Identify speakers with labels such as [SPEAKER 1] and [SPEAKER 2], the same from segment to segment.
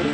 [SPEAKER 1] So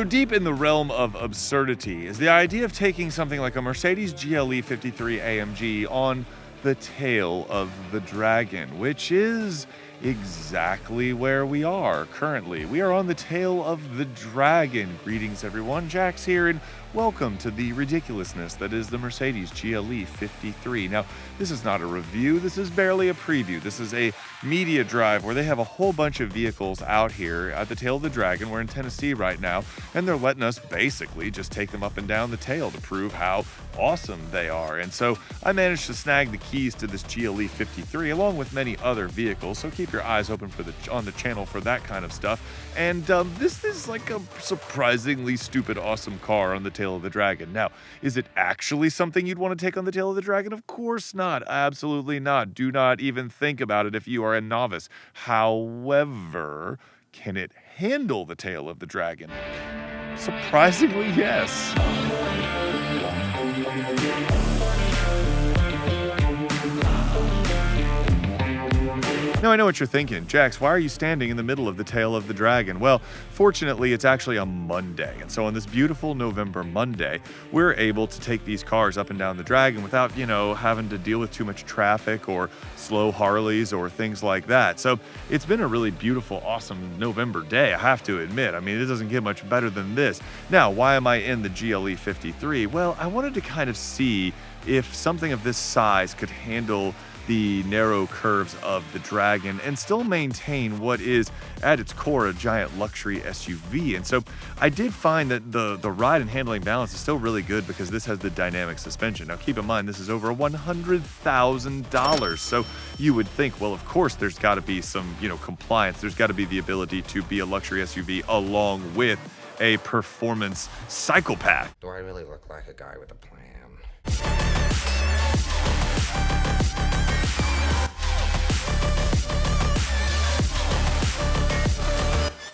[SPEAKER 1] deep in the realm of absurdity is the idea of taking something like a Mercedes GLE 53 AMG on the tail of the Dragon, which is exactly where we are currently. We are on the tail of the Dragon. Greetings everyone, Jax here, and welcome to the ridiculousness that is the Mercedes GLE 53. Now, this is not a review, this is barely a preview. This is a media drive where they have a whole bunch of vehicles out here at the tail of the Dragon. We're in Tennessee right now, and they're letting us basically just take them up and down the tail to prove how awesome they are. And so I managed to snag the keys to this GLE 53 along with many other vehicles, so keep your eyes open for on the channel for that kind of stuff. And this is like a surprisingly stupid awesome car on the tail of the Dragon. Now, is it actually something you'd want to take on the tail of the Dragon? Of course not. Absolutely not. Do not even think about it if you are a novice. However, can it handle the tail of the Dragon? Surprisingly, yes. Now, I know what you're thinking. Jax, why are you standing in the middle of the tail of the Dragon? Well, fortunately, it's actually a Monday. And so on this beautiful November Monday, we're able to take these cars up and down the Dragon without, having to deal with too much traffic or slow Harleys or things like that. So it's been a really beautiful, awesome November day, I have to admit. I mean, it doesn't get much better than this. Now, why am I in the GLE 53? Well, I wanted to kind of see if something of this size could handle the narrow curves of the Dragon and still maintain what is at its core a giant luxury SUV. And so I did find that the ride and handling balance is still really good because this has the dynamic suspension. Now keep in mind, this is over $100,000. So you would think, well, of course there's got to be some, compliance. There's got to be the ability to be a luxury SUV along with a performance psychopath.
[SPEAKER 2] Do I really look like a guy with a plan?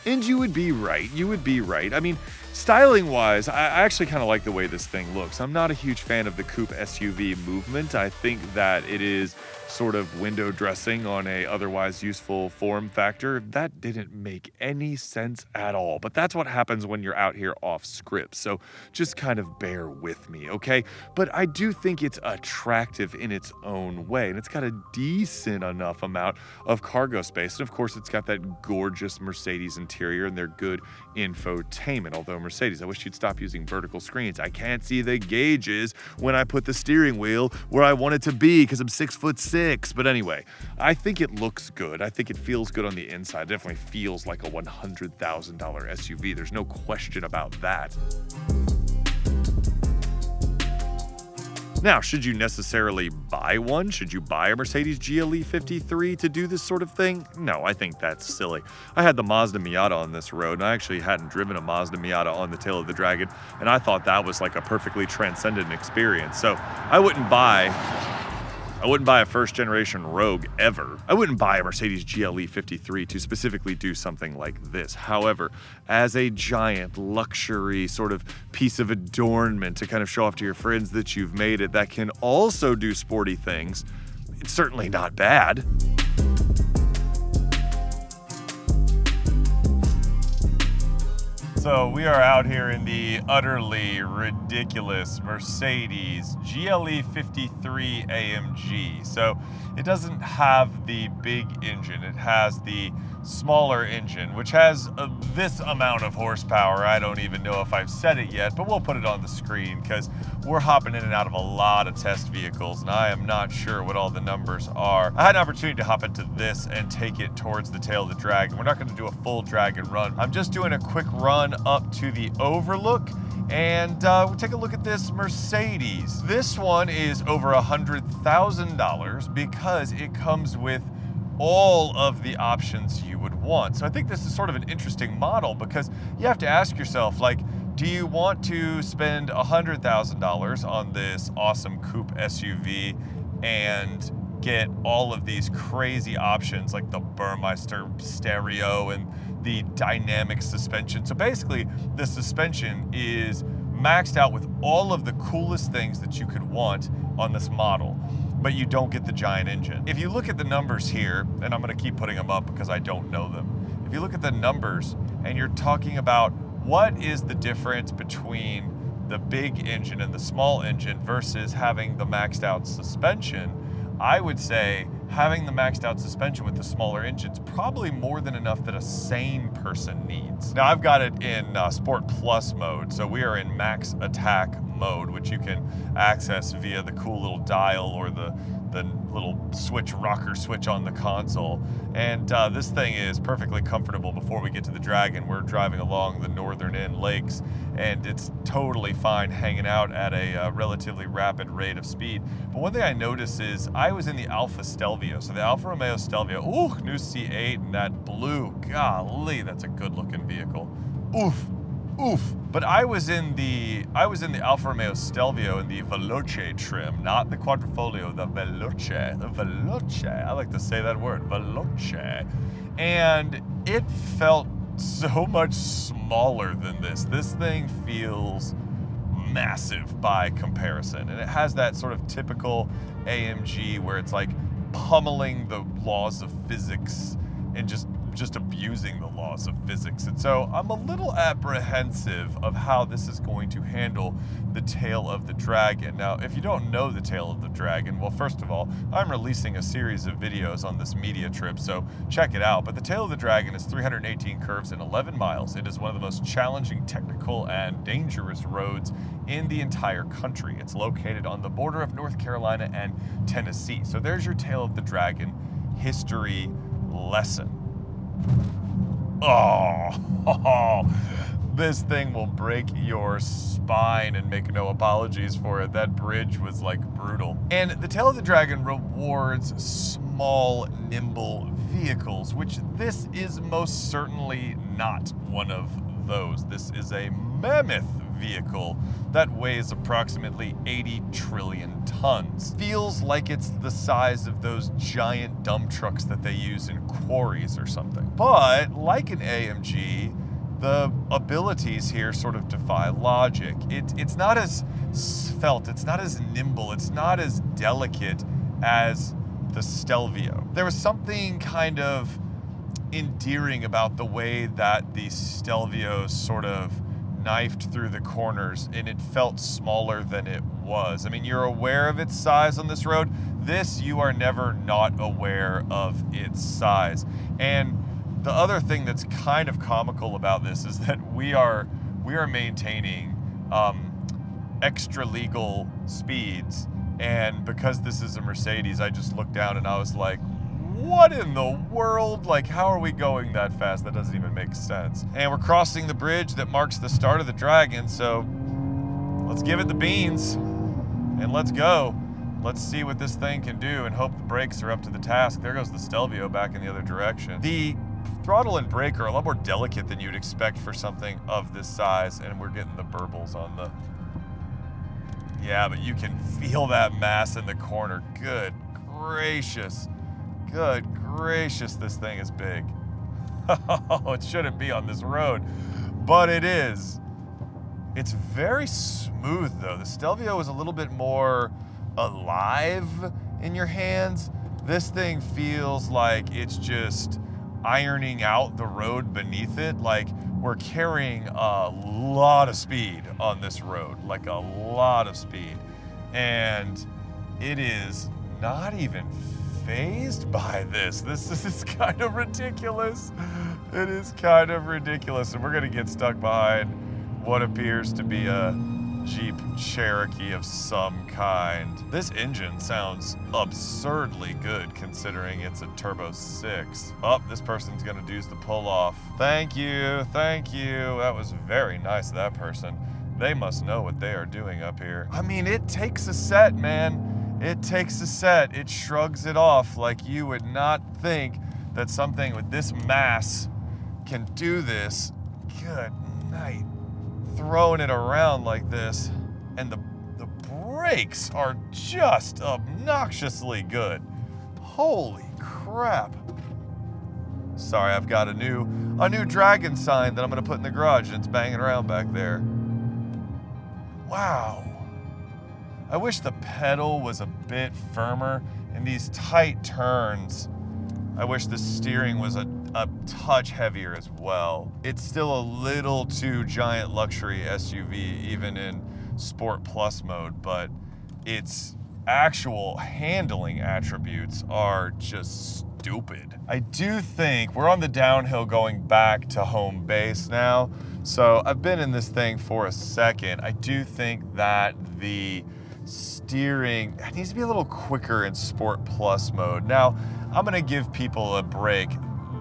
[SPEAKER 1] And you would be right. You would be right. I mean, styling-wise, I actually kind of like the way this thing looks. I'm not a huge fan of the coupe SUV movement. I think that it is sort of window dressing on a otherwise useful form factor. That didn't make any sense at all. But that's what happens when you're out here off script. So just kind of bear with me, okay? But I do think it's attractive in its own way. And it's got a decent enough amount of cargo space. And of course, it's got that gorgeous Mercedes interior and their good infotainment. Although Mercedes, I wish you'd stop using vertical screens. I can't see the gauges when I put the steering wheel where I want it to be because I'm 6'6". But anyway, I think it looks good. I think it feels good on the inside. It definitely feels like a $100,000 SUV. There's no question about that. Now, should you necessarily buy one? Should you buy a Mercedes GLE 53 to do this sort of thing? No, I think that's silly. I had the Mazda Miata on this road, and I actually hadn't driven a Mazda Miata on the tail of the Dragon, and I thought that was like a perfectly transcendent experience. So I wouldn't buy a first-generation Rogue ever. I wouldn't buy a Mercedes GLE 53 to specifically do something like this. However, as a giant luxury sort of piece of adornment to kind of show off to your friends that you've made it that can also do sporty things, it's certainly not bad. So we are out here in the utterly ridiculous Mercedes GLE 53 AMG. So it doesn't have the big engine. It has the smaller engine, which has this amount of horsepower. I don't even know if I've said it yet, but we'll put it on the screen because we're hopping in and out of a lot of test vehicles, and I am not sure what all the numbers are. I had an opportunity to hop into this and take it towards the tail of the Dragon. We're not going to do a full Dragon run. I'm just doing a quick run up to the overlook, and we'll take a look at this Mercedes. This one is over $100,000 because it comes with all of the options you would want. So I think this is sort of an interesting model because you have to ask yourself, like, do you want to spend $100,000 on this awesome coupe SUV and get all of these crazy options like the Burmeister stereo and the dynamic suspension. So basically, the suspension is maxed out with all of the coolest things that you could want on this model, but you don't get the giant engine. If you look at the numbers here, and I'm gonna keep putting them up because I don't know them. If you look at the numbers and you're talking about what is the difference between the big engine and the small engine versus having the maxed out suspension, I would say having the maxed out suspension with the smaller engine's probably more than enough that a sane person needs. Now I've got it in Sport Plus mode, so we are in max attack mode, which you can access via the cool little dial or the little rocker switch on the console. And this thing is perfectly comfortable. Before we get to the Dragon, we're driving along the northern end lakes, and it's totally fine hanging out at a relatively rapid rate of speed. But one thing I noticed is I was in the Alfa Stelvio, so the Alfa Romeo Stelvio, ooh, new C8 and that blue, golly, that's a good looking vehicle. Oof. Oof. But I was in the Alfa Romeo Stelvio in the Veloce trim, not the Quadrifoglio, the Veloce. The Veloce. I like to say that word, Veloce. And it felt so much smaller than this. This thing feels massive by comparison. And it has that sort of typical AMG where it's like pummeling the laws of physics and just abusing the laws of physics. And so I'm a little apprehensive of how this is going to handle the tail of the Dragon. Now, if you don't know the tail of the Dragon, well, first of all, I'm releasing a series of videos on this media trip, so check it out. But the tail of the Dragon is 318 curves and 11 miles. It is one of the most challenging, technical, and dangerous roads in the entire country. It's located on the border of North Carolina and Tennessee. So there's your tail of the Dragon history lesson. Oh, this thing will break your spine and make no apologies for it. That bridge was like brutal. And the tail of the Dragon rewards small, nimble vehicles, which this is most certainly not one of those. This is a mammoth vehicle that weighs approximately 80 trillion tons. Feels like it's the size of those giant dump trucks that they use in quarries or something. But like an AMG, the abilities here sort of defy logic. It's not as svelte, it's not as nimble, it's not as delicate as the Stelvio. There was something kind of endearing about the way that the Stelvio sort of knifed through the corners, and it felt smaller than it was. I mean, you're aware of its size on this road. This, you are never not aware of its size. And the other thing that's kind of comical about this is that we are maintaining extra legal speeds, and because this is a Mercedes, I just looked down and I was like, what in the world? Like, how are we going that fast? That doesn't even make sense. And we're crossing the bridge that marks the start of the Dragon, so let's give it the beans and let's go. Let's see what this thing can do and hope the brakes are up to the task. There goes the Stelvio back in the other direction. The throttle and brake are a lot more delicate than you'd expect for something of this size, and we're getting the burbles on the... Yeah, but you can feel that mass in the corner. Good gracious. Good gracious, this thing is big. Oh, it shouldn't be on this road, but it is. It's very smooth though. The Stelvio is a little bit more alive in your hands. This thing feels like it's just ironing out the road beneath it. Like we're carrying a lot of speed on this road, like a lot of speed. And it is not even fazed by this. This is kind of ridiculous. It is kind of ridiculous. And we're gonna get stuck behind what appears to be a Jeep Cherokee of some kind. This engine sounds absurdly good considering it's a turbo 6. Oh, this person's gonna do the pull off. Thank you, thank you. That was very nice of that person. They must know what they are doing up here. I mean, it takes a set, man. It takes a set. It shrugs it off like you would not think that something with this mass can do this. Good night. Throwing it around like this, and the brakes are just obnoxiously good. Holy crap. Sorry, I've got a new Dragon sign that I'm gonna put in the garage and it's banging around back there. Wow. I wish the pedal was a bit firmer in these tight turns. I wish the steering was a touch heavier as well. It's still a little too giant luxury SUV, even in Sport Plus mode, but its actual handling attributes are just stupid. I do think we're on the downhill going back to home base now. So I've been in this thing for a second. I do think that the steering needs to be a little quicker in Sport Plus mode. Now, I'm gonna give people a break.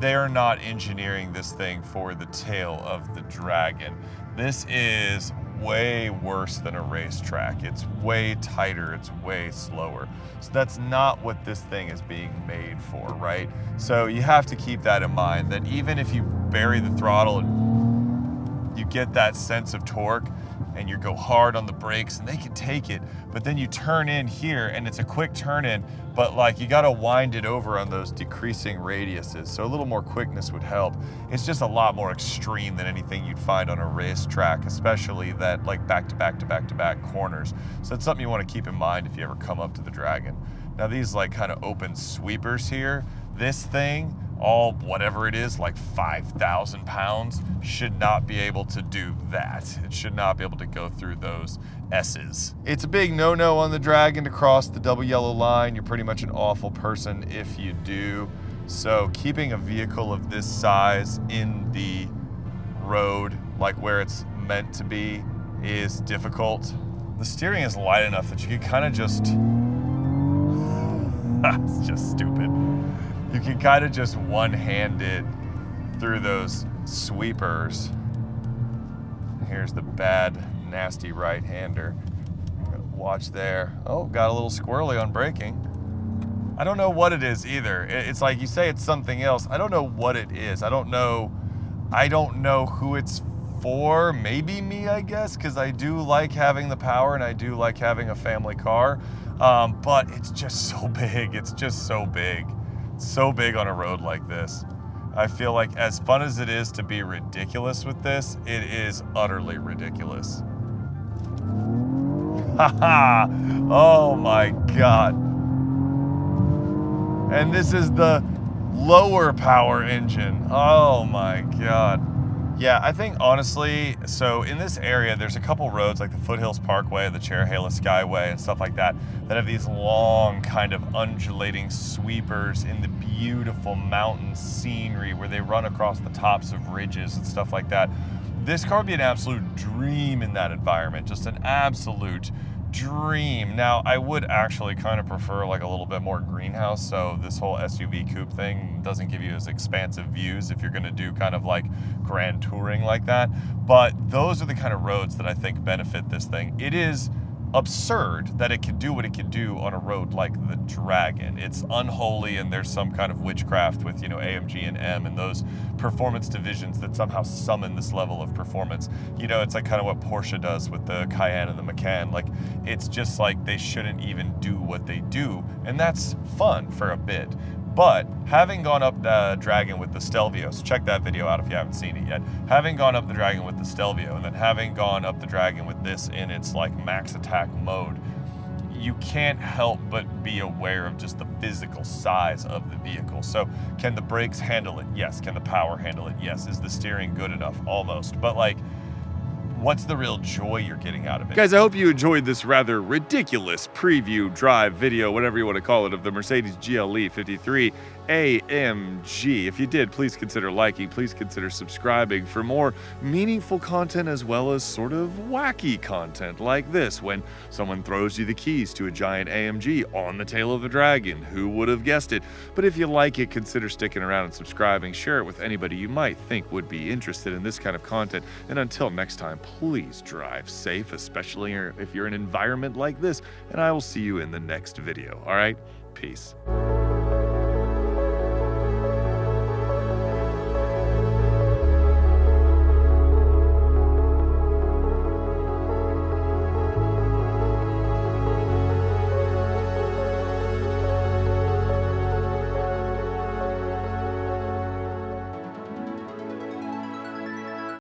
[SPEAKER 1] They're not engineering this thing for the tail of the Dragon. This is way worse than a racetrack. It's way tighter, it's way slower. So that's not what this thing is being made for, right? So you have to keep that in mind, that even if you bury the throttle and you get that sense of torque and you go hard on the brakes and they can take it, but then you turn in here and it's a quick turn in, but like you gotta wind it over on those decreasing radiuses. So a little more quickness would help. It's just a lot more extreme than anything you'd find on a racetrack, especially that like back to back corners. So that's something you wanna keep in mind if you ever come up to the Dragon. Now these like kind of open sweepers here, this thing, all whatever it is, like 5,000 pounds, should not be able to do that. It should not be able to go through those S's. It's a big no-no on the Dragon to cross the double yellow line. You're pretty much an awful person if you do. So keeping a vehicle of this size in the road, like where it's meant to be, is difficult. The steering is light enough that you can kind of just, it's just stupid. You can kind of just one-hand it through those sweepers. Here's the bad, nasty right-hander. Watch there. Oh, got a little squirrely on braking. I don't know what it is either. It's like you say it's something else. I don't know what it is. I don't know who it's for. Maybe me, I guess, because I do like having the power and I do like having a family car. But it's just so big. It's just so big. So big on a road like this. I feel like as fun as it is to be ridiculous with this, it is utterly ridiculous. Haha! Oh my God. And this is the lower power engine. Oh my God. Yeah, I think honestly, so in this area, there's a couple roads like the Foothills Parkway, the Cherahela Skyway and stuff like that, that have these long kind of undulating sweepers in the beautiful mountain scenery where they run across the tops of ridges and stuff like that. This car would be an absolute dream in that environment, just an absolute dream. Now, I would actually kind of prefer like a little bit more greenhouse, so this whole SUV coupe thing doesn't give you as expansive views if you're gonna do kind of like grand touring like that. But those are the kind of roads that I think benefit this thing. It is absurd that it can do what it can do on a road like the Dragon. It's unholy, and there's some kind of witchcraft with, you know, AMG and M and those performance divisions that somehow summon this level of performance. You know, it's like kind of what Porsche does with the Cayenne and the Macan. Like, it's just like they shouldn't even do what they do, and that's fun for a bit. But having gone up the Dragon with the Stelvio, so check that video out if you haven't seen it yet. Having gone up the Dragon with the Stelvio, and then having gone up the Dragon with this in its like max attack mode, you can't help but be aware of just the physical size of the vehicle. So can the brakes handle it? Yes. Can the power handle it? Yes. Is the steering good enough? Almost. But like, what's the real joy you're getting out of it? Guys, I hope you enjoyed this rather ridiculous preview, drive, video, whatever you want to call it, of the Mercedes GLE 53 AMG. If you did, please consider liking, please consider subscribing for more meaningful content as well as sort of wacky content like this, when someone throws you the keys to a giant AMG on the tail of a Dragon. Who would have guessed it? But if you like it, consider sticking around and subscribing. Share it with anybody you might think would be interested in this kind of content. And until next time, please drive safe, especially if you're in an environment like this, and I will see you in the next video. All right? Peace.